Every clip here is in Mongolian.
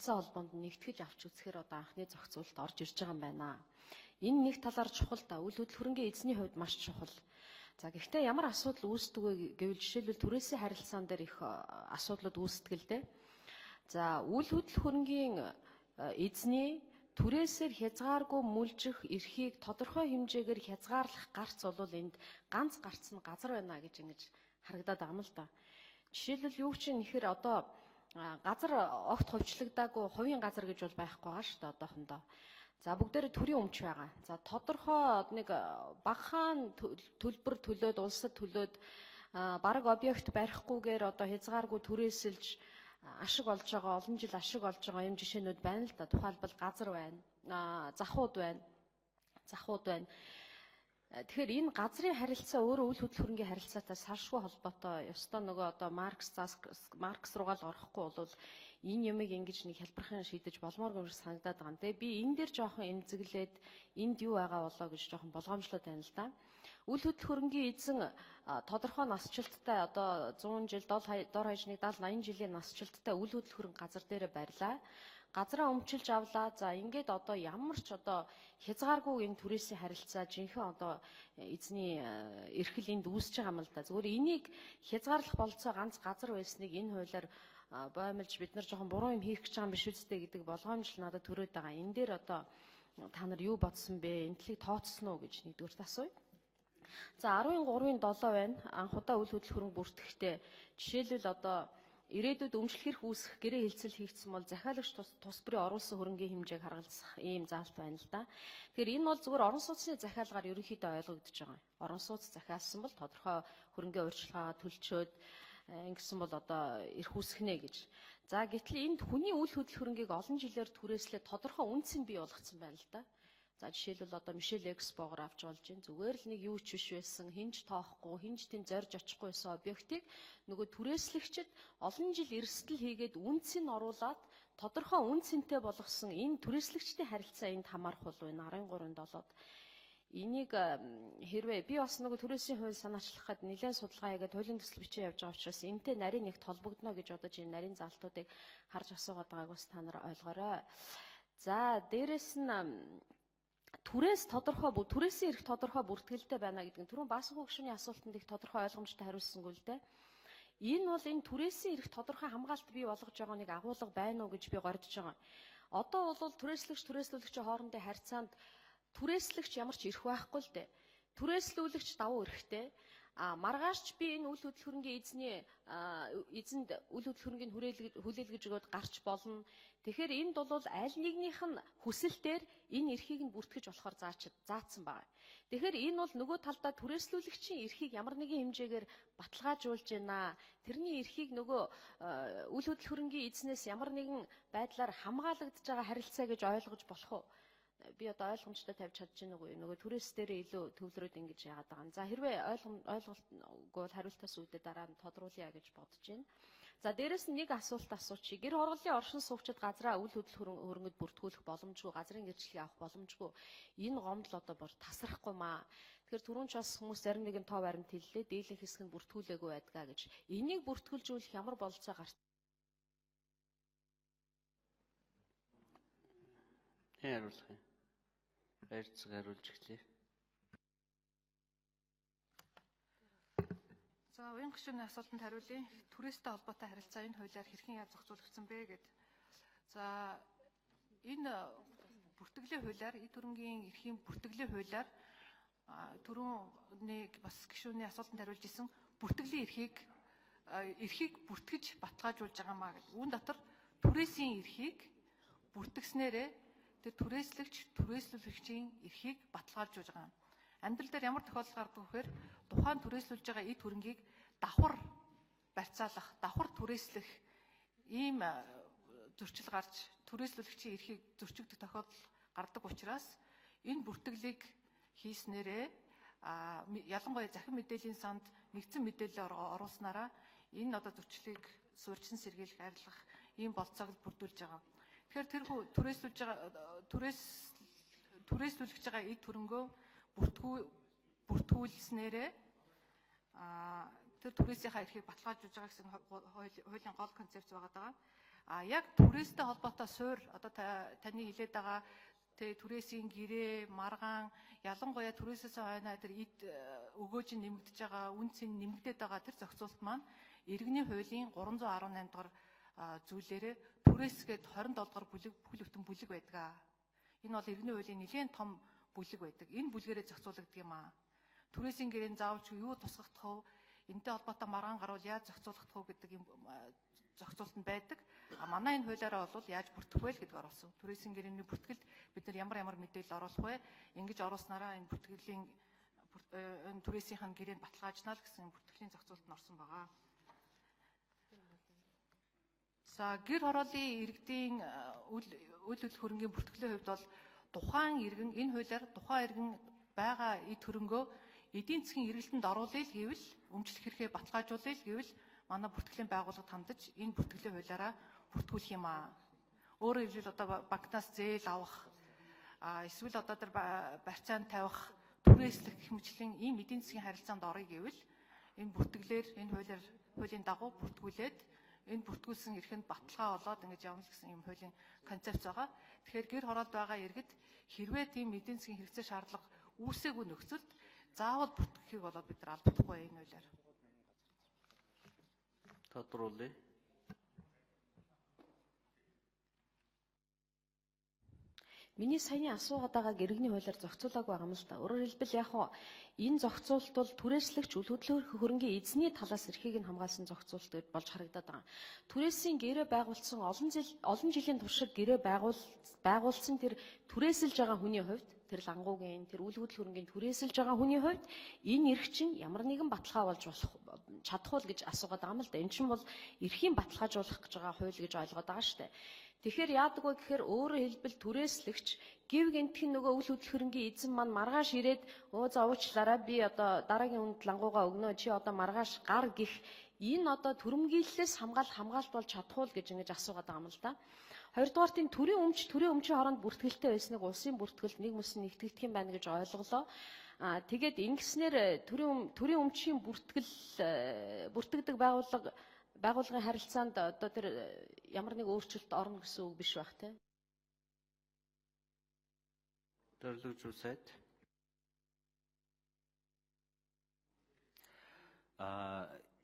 харилцаа холбоонд нэгтгэж авч үзэхээр одоо анхны зохицуулалт орж ирж байгаа юм байна. Энэ нэг талаар чухал та үйл хөдлөхөрөнгийн эзний хувьд маш чухал. За гэхдээ ямар асуудал үүсдэг вэ гэвэл жишээлбэл түрээсийн харилцаан дээр их асуудлууд үүсдэг л дээ. За үйл хөдлөхөрөнгийн эзний түрээсээр хязгааргүй мүлжих эрхийг тодорхой хэмжээгээр хязгаарлах гарц бол энд ганц гарц нь газар байна гэж ингэж харагдаад байгаа юм л да. Жишээлбэл юу чинь нэхэр одоо газар огт хувьчлагдаагүй хувийн газар гэж бол байхгүй байгаа шүү дээ одоохондоо. За бүгдээрээ төрийн өмч байгаа. За тодорхой нэг багахан төлбөр төлөөд улсад төлөөд бараг объект барихгүйгээр одоо хязгааргүй түрээсэлж ашиг олж байгаа, олон жил ашиг олж байгаа юм жишээнүүд байна л да. Тухайлбал газар байна, захууд байна. Тэгэхээр энэ газрын харилцаа өөрөө үйл хөдлөхөрөнгийн харилцаатай салшгүй холбоотой. Ёстой нөгөө одоо Маркс руугаа л орохгүй бол энэ юмыг ингэж нэг хэлбэрхэн шийдэж болмооргүй санагдаад байгаа юм. Тэгээ би энэ дээр жоохон эмзэглээд энд юу байгаа болоо гэж жоохон болгоомжлоод байна л да. Үйл хөдлөхөрөнгийн эзэн тодорхой насжилттай одоо 100 жил, дор хаяжныг 70-80 жилийн насжилттай үйл хөдлөхөрөнг газар дээр барьлаа. Газраа өмчилж авлаа. За ингээд одоо ямар ч одоо хязгааргүй энэ түрээсийн харилцаа жинхэнэ одоо эзний эрхэл энд үүсэж байгаа юм л да. Зүгээр энийг хязгаарлах болцоо ганц газар байсныг энэ хуулиар боомлж бид нар жоохон буруу юм хийх гэж байгаа юм биш үстэй гэдэг болгоомжл надад төрөөд байгаа. Энэ дээр одоо та нар юу бодсон бэ? Энтлийг тооцсон уу гэж нэгдүгээр асууя. За 13-7 байна. Анх удаа үйл хөдлөхөрөнг бүртгэхдээ жишээлбэл одоо ирээдүйд өмчлөх хэрэг үүсэх гэрээ хилцэл хийгдсэн бол захиалагч тус бүрийн оруулсан хөрөнгийн хэмжээг харгалзах ийм заалт байна л да. Тэгэхээр энэ бол зүгээр орон сууцны захиалгаар ерөнхийдөө ойлгогдож байгаа. Орон сууц захиалсан бол тодорхой хөрөнгийн урьдчилгаа төлчөөд ингэсэн бол одоо эрх үүсгэнэ гэж. За гэтэл энд хүний үйл хөдлөхөрөнгийг олон жилээр түрээслээд тодорхой үнцэн бий болгоцсон байна л да. За жишээлбэл одоо Мишель Экспогоор авч болж ин зүгээр л нэг юу ч биш байсан, хинж тоохгүй, хинж тэнд зорж очихгүй байсан объектыг нөгөө түрээслэгчид олон жил эрсдэл хийгээд үнцийг нь оруулаад тодорхой үнцэнтэй болгосон энэ түрээслэгчдийн харилцаа энд хамаарах бол байна 13-7-д. Энийг хэрвээ би бас нөгөө түрээсийн хууль санаачлахад нэлээд судалгаа хийгээд хуулийн төсөл бичиж явж байгаа учраас энтэй нарийн нэг толбогдно гэж бодож энэ нарийн залтуудыг харж асуугаад байгааг бас та нар ойлгоорой. За дээрэс нь түрээсийн эрх тодорхой бүртгэлтэй байна гэдэг нь түрүүн Баасан хөгшөний асуултанд их тодорхой ойлгомжтой хариулсангүй л дээ. Энэ бол энэ түрээсийн эрх тодорхой хамгаалалт бий болгож байгаа нэг агуулга байна уу гэж би гордож байгаа. Одоо бол түрээслүүлэгчийн хоорондын харьцаанд түрээслэгч ямар ч эрх байхгүй л дээ. Түрээслүүлэгч давуу эрхтэй. Маргааш би энэ үйл хөдлөхөрөнгийн эзэнд үйл хөдлөхөрөнгийг хүлээлгэж өгөөд гарч болно. Тэгэхээр энд бол аль нэгнийх нь хүсэлтээр энэ эрхийг нь бүртгэж болохоор заасан байна. Тэгэхээр энэ бол нөгөө талдаа түрээслүүлэгчийн эрхийг ямар нэгэн хэмжээгээр баталгаажуулж байна. Тэрний эрхийг нөгөө үйл хөдлөхөрөнгийн эзнээс ямар нэгэн байдлаар хамгаалагдж байгаа харилцаа гэж ойлгож болох уу? Би одоо ойлгомжтой тавьж чадж байна уу? Нөгөө түрээс дээрээ илүү төвлөрөөд ингэж яагаад байгаа юм. За хэрвээ ойлголтгүй хариултаас үүдээ дараа нь тодруулъя гэж бодож байна. За дээрэс нь нэг асуулт асуучих. Гэр ороллын оршин суугчид газраа үйл хөдлөхөрөнгөд бүртгүүлэх боломжгүй, газрын гэрчлэгийг авах боломжгүй. Энэ гомдол одоо бүр тасрахгүй маа. Тэгэхээр түрүүн ч бас хүмүүс зарим нэгэн тоо баримт хэллээ. Дийлэнх хэсэг нь бүртгүүлээгүй байдгаа гэж. Энийг бүртгүүлжүүлэх ямар болцоо гарч хариулах юм. Баярцаг хариулж эхлэе. За уян гишүүний асуултанд хариулъя. Түрээстэй холбоотой харилцаа энэ хуулиар хэрхэн яаж зохицуулагдсан бэ гэд. За энэ бүртгэлийн хуулиар, эд хөрөнгийн эрхийн бүртгэлийн хуулиар түрүүний бас гишүүний асуултанд хариулж исэн бүртгэлийн эрхийг бүртгэж баталгаажуулж байгаа маа гэдэг. Үүн дотор түрээсийн эрхийг бүртгэснээрээ тэр түрээслүүлэгчийн эрхийг баталгаажуулж байгаа. Амьдрал дээр ямар тохиолдол гардаг вэхээр тухайн түрээслүүлж байгаа эд хөрөнгийг давхар барьцаалах, давхар түрээслэх ийм зөрчил гарч түрээслүүлэгчийн эрхийг зөрчигдөх тохиолдол гардаг учраас энэ бүртгэлийг хийснээрээ ялангуяа захин мэдээллийн санд нэгдсэн мэдээлэл оруулснараа энэ одоо зөрчлийг суурьчин сэргийлэх, арилгах ийм болцоог бүрдүүлж байгаа. Тэгэхээр тэрхүү түрээслүүлж байгаа эд хөрөнгөө бүртгүүлснээрээ тэр түрээсийнхаа эрхийг баталгаажуулж байгаа гэсэн хуулийн гол концепц байгаа даа. Яг түрээстэй холбоотой суурь одоо таны хэлээд байгаа түрээсийн гэрээ, маргаан, ялангуяа түрээсээс хойно тэр эд өгөөж нэмэгдэж байгаа, үн цэн нэмэгдээд байгаа тэр зохицуулт маань иргэний хуулийн 318 дугаар зүйлээрээ түрээсгээд 27 дугаар бүлэг бүхэл бүтэн бүлэг байдаг. Энэ бол иргэний хуулийн нэлээд том бүлэг байдаг. Энэ бүлгээрээ зохицуулагддаг юм аа. Түрээсийн гэрээнд заавалч юу тусгагдах вэ? Энтэй холбоотой маргаан гарвал яаж зохицуулах вэ гэдэг юм зохицуулт нь байдаг. Манай энэ хуулиараа бол яаж бүртгэх вэ гэдгээр оруулсан. Түрээсийн гэрээний бүртгэлд бид нар ямар мэдээлэл оруулах вэ? Ингэж оруулснараа энэ бүртгэлийн энэ түрээсийн гэрээнд баталгаажнаа л гэсэн бүртгэлийн зохицуулт нь орсон байгаа. За гэр хорооллын иргэдийн үйл хөрөнгийн бүртгэлийн хувьд бол тухайн иргэн энэ хуулиар тухайн иргэн байгаа эд хөрөнгөө эдийн засгийн эргэлтэнд оруулъя гэвэл өмчлөх хэрэгээ баталгаажуулъя гэвэл манай бүртгэлийн байгууллагад хандаж энэ бүртгэлийн хуулиараа бүртгүүлэх юм аа. Өөрөөр хэлбэл одоо банкнаас зээл авах эсвэл одоо тэр барьцаанд тавих түрээслэх гэх мэтлэн ийм эдийн засгийн харилцаанд орё гэвэл энэ бүртгэлээр энэ хуулийн дагуу бүртгүүлээд энэ бүртгүүлсэн эрхэнд баталгаа болоод ингэж явна л гэсэн юм хуулийн концепц байгаа. Тэгэхээр гэр хороолд байгаа иргэд хэрвээ тийм эдийн засгийн хэрэгцээ шаардлага үүсээгүй нөхцөлд заавал бүртгэхийг болоод бид нар алдахгүй энэ хуулиар. Тодруулъя. Миний саяны асуугаад байгаа иргэний хуулиар зохицуулаагүй байгаа юм л да. Өөрөөр хэлбэл яг энэ зохицуулалт бол түрээслэгч үл хөдлөх хөрөнгийн эзний талаас эрхийг нь хамгаалсан зохицуулалт болж харагдаад байгаа. Түрээсийн гэрээ байгуулсан олон жилийн туршид гэрээ байгуулсан тэр түрээсэлж байгаа хүний хувьд тэр лангуугийн тэр үл хөдлөх хөрөнгийн түрээсэлж байгаа хүний хувьд энэ эрх чинь ямар нэгэн баталгаа болж чадах уу гэж асуугаад байгаа юм л да. Энэ чинь бол эрхийн баталгаажуулах гэж байгаа хууль гэж ойлгоод байгаа шүү дээ. Тэгэхээр яадаг вэ гэхээр өөрөөр хэлбэл түрээслэгч гів гэнтхэн нөгөө үл хөдлөх хөрөнгийн эзэн маань маргааш ирээд за уучлаарай би одоо дараагийн хүнд лангуугаа өгнө чи одоо маргааш гар гих энэ одоо төрөмгийллээс хамгаалт болж чадах уу гэж ингэж асуугаад байгаа юм л да. Хоёрдугаар тийм төрийн өмчийн хооронд бүртгэлтэй байсныг улсын бүртгэлд нэг мөс нэгтгэгдэх юм байна гэж ойлголоо. Тэгээд ингэснээр төрийн өмчийн бүртгэдэг байгууллагын харилцаанд одоо тэр ямар нэг өөрчлөлт орно гэсэн үг биш байх тийм. Төрлөж үсэд.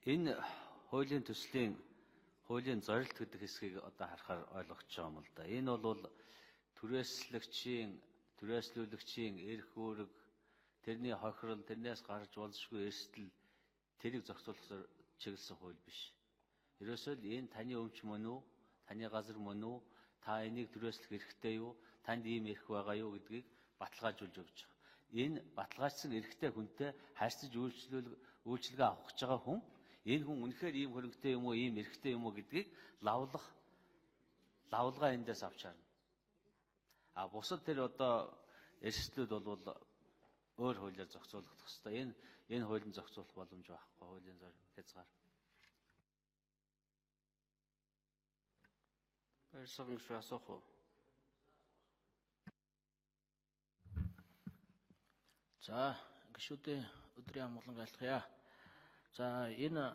Энэ хуулийн төслийн хуулийн зорилт гэдэг хэсгийг одоо харахаар ойлгож байгаа юм л да. Энэ бол түрээслүүлэгчийн эрх үүрэг, тэрний хохирол, тэрнээс гарч болзошгүй эрсдэл тэрийг зохицуулахаар чиглэсэн хууль биш. Ерөөсөө л энэ таны өмч мөн үү, таны газар мөн үү, та энийг түрээслэх эрхтэй юу, танд ийм эрх байгаа юу гэдгийг баталгаажуулж өгч байгаа. Энэ баталгаажсан эрхтэй хүнтэй харьцаж үйлчилгээ авах гэж байгаа хүн энэ хүн үнэхээр ийм хөрөнгөтэй юм уу, ийм эрхтэй юм уу гэдгийг лавлгаа эндээс авч харна. Бусад тэр одоо эрсдлүүд бол өөр хуулиар зохицуулагдах ёстой. Энэ хуулийн зохицуулах боломж байхгүй хуулийн хязгаар. Баярсагын шүү асуух уу? За, гишүүдийн өдрийн амгалан айлтгая. За, энэ